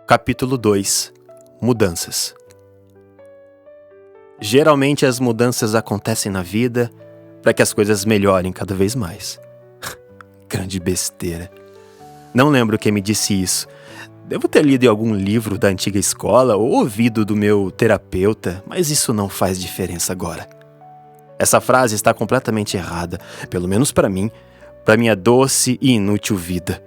Capítulo 2 – Mudanças. Geralmente as mudanças acontecem na vida para que as coisas melhorem cada vez mais. Grande besteira. Não lembro quem me disse isso. Devo ter lido em algum livro da antiga escola ou ouvido do meu terapeuta, mas isso não faz diferença agora. Essa frase está completamente errada, pelo menos para mim, para minha doce e inútil vida.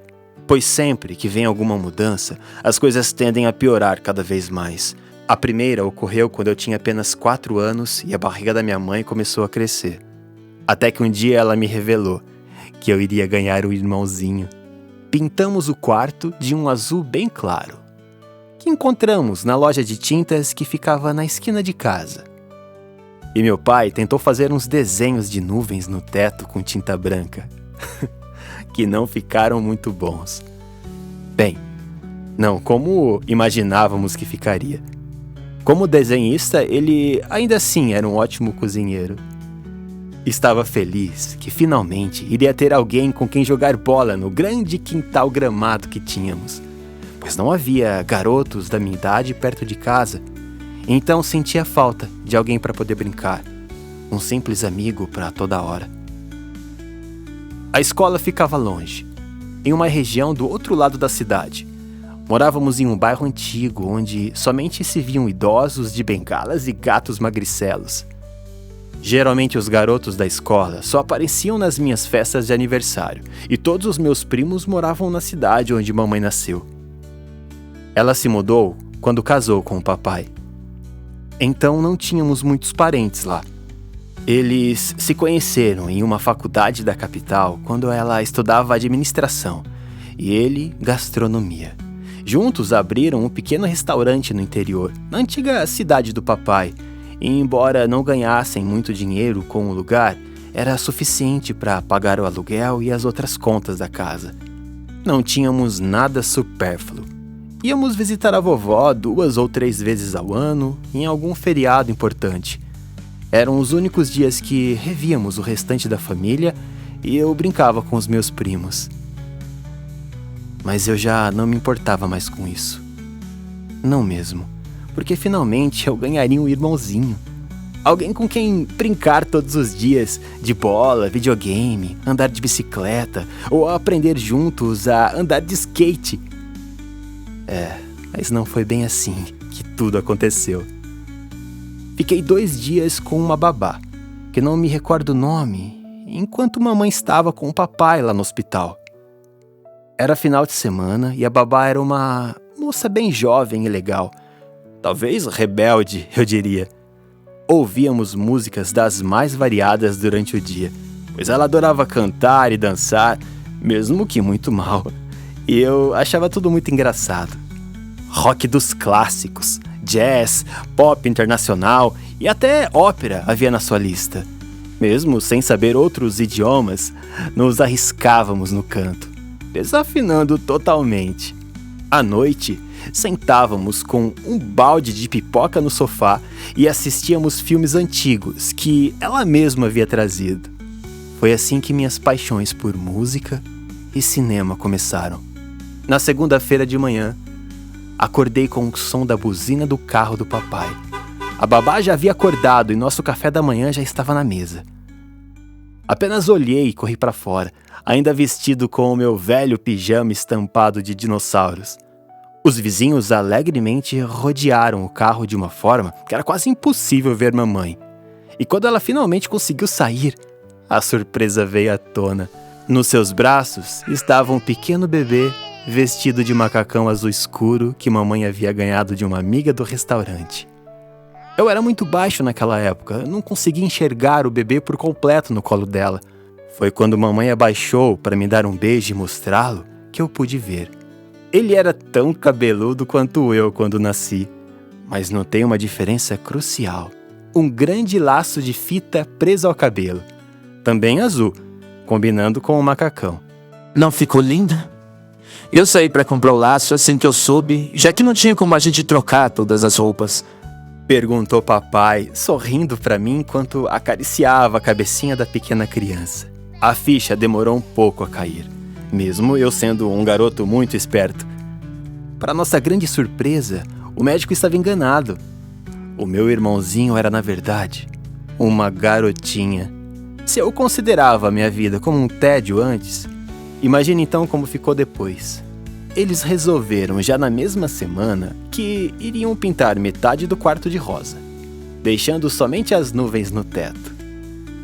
Pois sempre que vem alguma mudança, as coisas tendem a piorar cada vez mais. A primeira ocorreu quando eu tinha apenas 4 anos e a barriga da minha mãe começou a crescer. Até que um dia ela me revelou que eu iria ganhar um irmãozinho. Pintamos o quarto de um azul bem claro, que encontramos na loja de tintas que ficava na esquina de casa. E meu pai tentou fazer uns desenhos de nuvens no teto com tinta branca, que não ficaram muito bons. Bem, não como imaginávamos que ficaria. Como desenhista, ele ainda assim era um ótimo cozinheiro. Estava feliz que finalmente iria ter alguém com quem jogar bola no grande quintal gramado que tínhamos, pois não havia garotos da minha idade perto de casa, então sentia falta de alguém para poder brincar, um simples amigo para toda hora. A escola ficava longe, em uma região do outro lado da cidade. Morávamos em um bairro antigo, onde somente se viam idosos de bengalas e gatos magricelos. Geralmente os garotos da escola só apareciam nas minhas festas de aniversário, e todos os meus primos moravam na cidade onde mamãe nasceu. Ela se mudou quando casou com o papai. Então não tínhamos muitos parentes lá. Eles se conheceram em uma faculdade da capital quando ela estudava administração e ele gastronomia. Juntos abriram um pequeno restaurante no interior, na antiga cidade do papai, e embora não ganhassem muito dinheiro com o lugar, era suficiente para pagar o aluguel e as outras contas da casa. Não tínhamos nada supérfluo. Íamos visitar a vovó 2 ou 3 vezes ao ano, em algum feriado importante. Eram os únicos dias que revíamos o restante da família e eu brincava com os meus primos. Mas eu já não me importava mais com isso. Não mesmo, porque finalmente eu ganharia um irmãozinho. Alguém com quem brincar todos os dias, de bola, videogame, andar de bicicleta ou aprender juntos a andar de skate. Mas não foi bem assim que tudo aconteceu. Fiquei 2 dias com uma babá, que não me recordo o nome, enquanto mamãe estava com o papai lá no hospital. Era final de semana e a babá era uma moça bem jovem e legal. Talvez rebelde, eu diria. Ouvíamos músicas das mais variadas durante o dia, pois ela adorava cantar e dançar, mesmo que muito mal. E eu achava tudo muito engraçado. Rock dos clássicos, jazz, pop internacional e até ópera havia na sua lista. Mesmo sem saber outros idiomas, nos arriscávamos no canto, desafinando totalmente. À noite, sentávamos com um balde de pipoca no sofá e assistíamos filmes antigos que ela mesma havia trazido. Foi assim que minhas paixões por música e cinema começaram. Na segunda-feira de manhã, acordei com o som da buzina do carro do papai. A babá já havia acordado e nosso café da manhã já estava na mesa. Apenas olhei e corri para fora, ainda vestido com o meu velho pijama estampado de dinossauros. Os vizinhos alegremente rodearam o carro de uma forma que era quase impossível ver mamãe. E quando ela finalmente conseguiu sair, a surpresa veio à tona. Nos seus braços estava um pequeno bebê vestido de macacão azul escuro que mamãe havia ganhado de uma amiga do restaurante. Eu era muito baixo naquela época, não conseguia enxergar o bebê por completo no colo dela. Foi quando mamãe abaixou para me dar um beijo e mostrá-lo que eu pude ver. Ele era tão cabeludo quanto eu quando nasci, mas notei uma diferença crucial. Um grande laço de fita preso ao cabelo, também azul, combinando com o macacão. Não ficou linda? Eu saí para comprar o laço assim que eu soube, já que não tinha como a gente trocar todas as roupas. Perguntou papai, sorrindo para mim enquanto acariciava a cabecinha da pequena criança. A ficha demorou um pouco a cair, mesmo eu sendo um garoto muito esperto. para nossa grande surpresa, o médico estava enganado. O meu irmãozinho era, na verdade, uma garotinha. Se eu considerava a minha vida como um tédio antes, imagine então como ficou depois. Eles resolveram já na mesma semana que iriam pintar metade do quarto de rosa, deixando somente as nuvens no teto.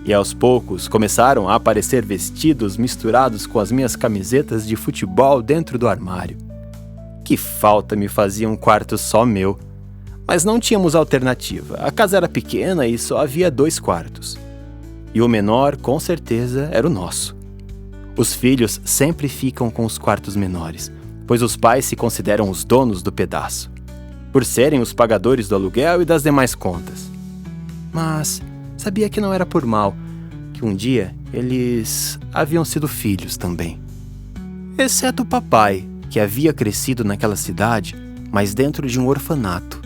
E aos poucos começaram a aparecer vestidos misturados com as minhas camisetas de futebol dentro do armário. Que falta me fazia um quarto só meu. Mas não tínhamos alternativa. A casa era pequena e só havia 2 quartos. E o menor, com certeza, era o nosso. Os filhos sempre ficam com os quartos menores, pois os pais se consideram os donos do pedaço, por serem os pagadores do aluguel e das demais contas. Mas sabia que não era por mal, que um dia eles haviam sido filhos também. Exceto o papai, que havia crescido naquela cidade, mas dentro de um orfanato.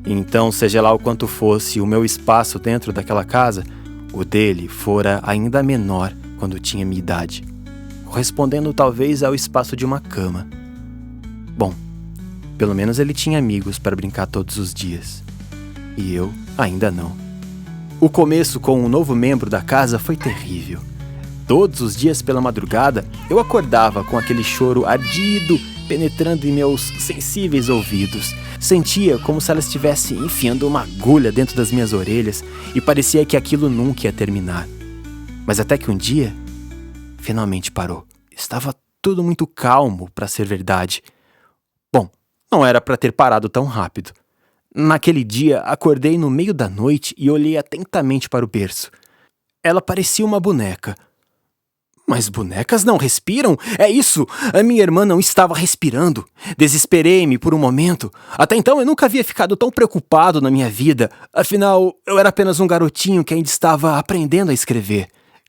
Então, seja lá o quanto fosse o meu espaço dentro daquela casa, o dele fora ainda menor quando tinha minha idade, correspondendo talvez ao espaço de uma cama. Bom, pelo menos ele tinha amigos para brincar todos os dias. E eu ainda não. O começo com um novo membro da casa foi terrível. Todos os dias pela madrugada, eu acordava com aquele choro ardido penetrando em meus sensíveis ouvidos. Sentia como se ela estivesse enfiando uma agulha dentro das minhas orelhas e parecia que aquilo nunca ia terminar. Mas até que um dia, finalmente parou. Estava tudo muito calmo para ser verdade. Bom, não era para ter parado tão rápido. Naquele dia, acordei no meio da noite e olhei atentamente para o berço. Ela parecia uma boneca. Mas bonecas não respiram? É isso! A minha irmã não estava respirando. Desesperei-me por um momento. Até então eu nunca havia ficado tão preocupado na minha vida. Afinal, eu era apenas um garotinho que ainda estava aprendendo a escrever.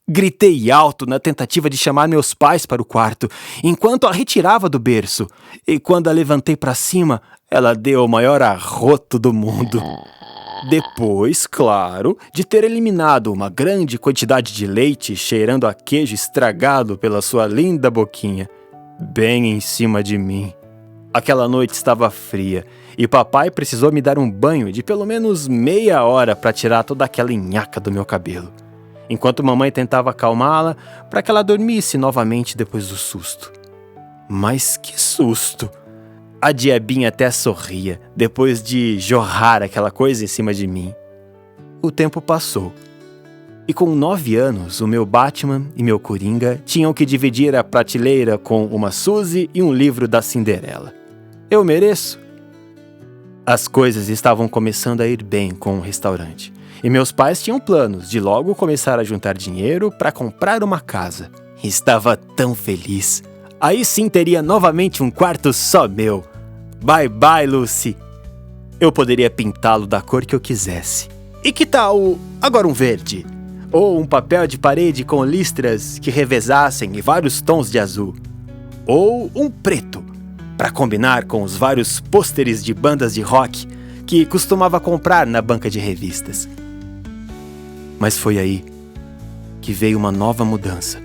Gritei alto na tentativa de chamar meus pais para o quarto, enquanto a retirava do berço. E quando a levantei para cima, ela deu o maior arroto do mundo. Depois, claro, de ter eliminado uma grande quantidade de leite cheirando a queijo estragado pela sua linda boquinha, bem em cima de mim. Aquela noite estava fria e papai precisou me dar um banho de pelo menos meia hora para tirar toda aquela nhaca do meu cabelo, enquanto mamãe tentava acalmá-la para que ela dormisse novamente depois do susto. Mas que susto! A diabinha até sorria, depois de jorrar aquela coisa em cima de mim. O tempo passou. E com 9 anos, o meu Batman e meu Coringa tinham que dividir a prateleira com uma Suzy e um livro da Cinderela. Eu mereço? As coisas estavam começando a ir bem com o restaurante. E meus pais tinham planos de logo começar a juntar dinheiro para comprar uma casa. Estava tão feliz. Aí sim teria novamente um quarto só meu. Bye bye, Lucy. Eu poderia pintá-lo da cor que eu quisesse. E que tal agora um verde? Ou um papel de parede com listras que revezassem em vários tons de azul? Ou um preto, para combinar com os vários pôsteres de bandas de rock que costumava comprar na banca de revistas? Mas foi aí que veio uma nova mudança.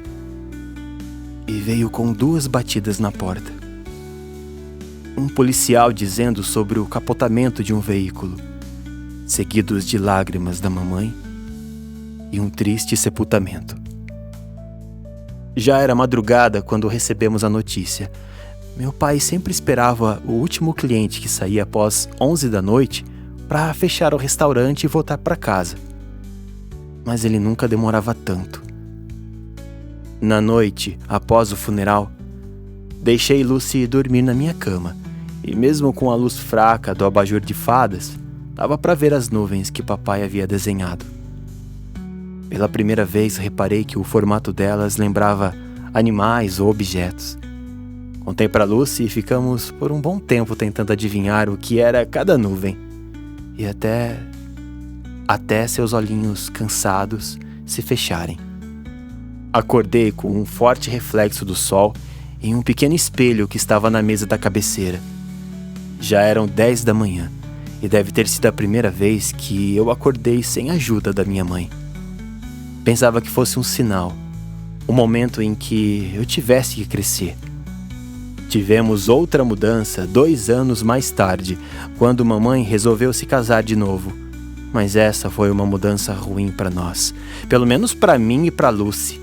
E veio com 2 batidas na porta. Um policial dizendo sobre o capotamento de um veículo, seguidos de lágrimas da mamãe e um triste sepultamento. Já era madrugada quando recebemos a notícia. Meu pai sempre esperava o último cliente que saía após 11 da noite para fechar o restaurante e voltar para casa. Mas ele nunca demorava tanto. Na noite, após o funeral, deixei Lucy dormir na minha cama, e mesmo com a luz fraca do abajur de fadas, dava para ver as nuvens que papai havia desenhado. Pela primeira vez reparei que o formato delas lembrava animais ou objetos. Contei para Lucy e ficamos por um bom tempo tentando adivinhar o que era cada nuvem. E até seus olhinhos cansados se fecharem. Acordei com um forte reflexo do sol em um pequeno espelho que estava na mesa da cabeceira. Já eram 10 da manhã e deve ter sido a primeira vez que eu acordei sem a ajuda da minha mãe. Pensava que fosse um sinal, um momento em que eu tivesse que crescer. Tivemos outra mudança 2 anos mais tarde, quando mamãe resolveu se casar de novo. Mas essa foi uma mudança ruim para nós, pelo menos para mim e para Lucy.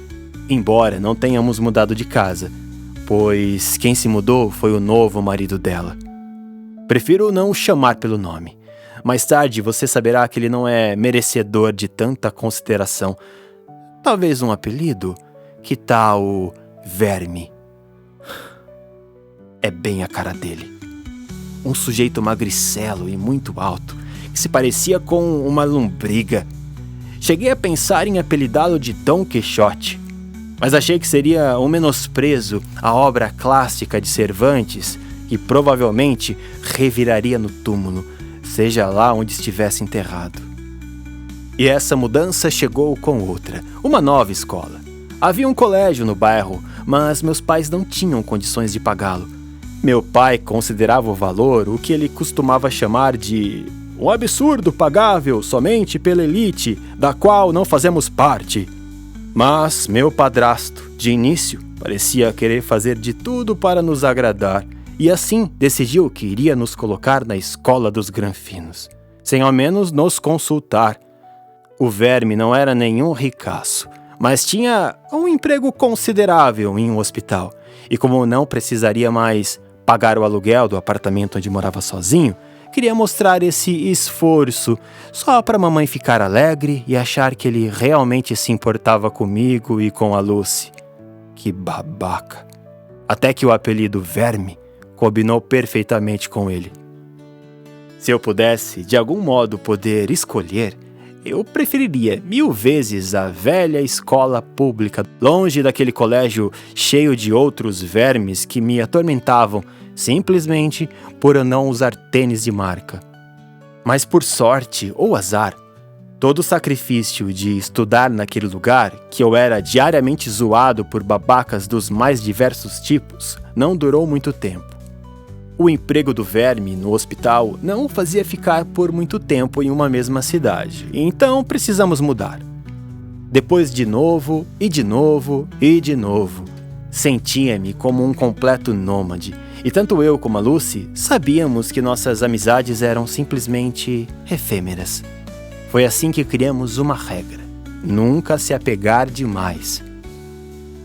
Embora não tenhamos mudado de casa, pois quem se mudou foi o novo marido dela. Prefiro não o chamar pelo nome. Mais tarde você saberá que ele não é merecedor de tanta consideração. Talvez um apelido? Que tal o Verme? É bem a cara dele. Um sujeito magricelo e muito alto, que se parecia com uma lombriga. Cheguei a pensar em apelidá-lo de Dom Quixote, mas achei que seria um menosprezo à obra clássica de Cervantes, que provavelmente reviraria no túmulo, seja lá onde estivesse enterrado. E essa mudança chegou com outra, uma nova escola. Havia um colégio no bairro, mas meus pais não tinham condições de pagá-lo. Meu pai considerava o valor o que ele costumava chamar de um absurdo pagável somente pela elite, da qual não fazemos parte. Mas meu padrasto, de início, parecia querer fazer de tudo para nos agradar, e assim decidiu que iria nos colocar na escola dos Granfinos, sem ao menos nos consultar. O Verme não era nenhum ricaço, mas tinha um emprego considerável em um hospital, e como não precisaria mais pagar o aluguel do apartamento onde morava sozinho, queria mostrar esse esforço só para mamãe ficar alegre e achar que ele realmente se importava comigo e com a Lucy. Que babaca! Até que o apelido Verme combinou perfeitamente com ele. Se eu pudesse, de algum modo, poder escolher, eu preferiria 1000 vezes a velha escola pública, longe daquele colégio cheio de outros vermes que me atormentavam simplesmente por eu não usar tênis de marca. Mas por sorte ou azar, todo o sacrifício de estudar naquele lugar, que eu era diariamente zoado por babacas dos mais diversos tipos, não durou muito tempo. O emprego do Verme no hospital não o fazia ficar por muito tempo em uma mesma cidade, então precisamos mudar. Depois de novo, e de novo, e de novo, sentia-me como um completo nômade, e tanto eu como a Lucy sabíamos que nossas amizades eram simplesmente efêmeras. Foi assim que criamos uma regra: nunca se apegar demais.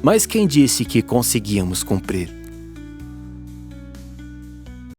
Mas quem disse que conseguíamos cumprir?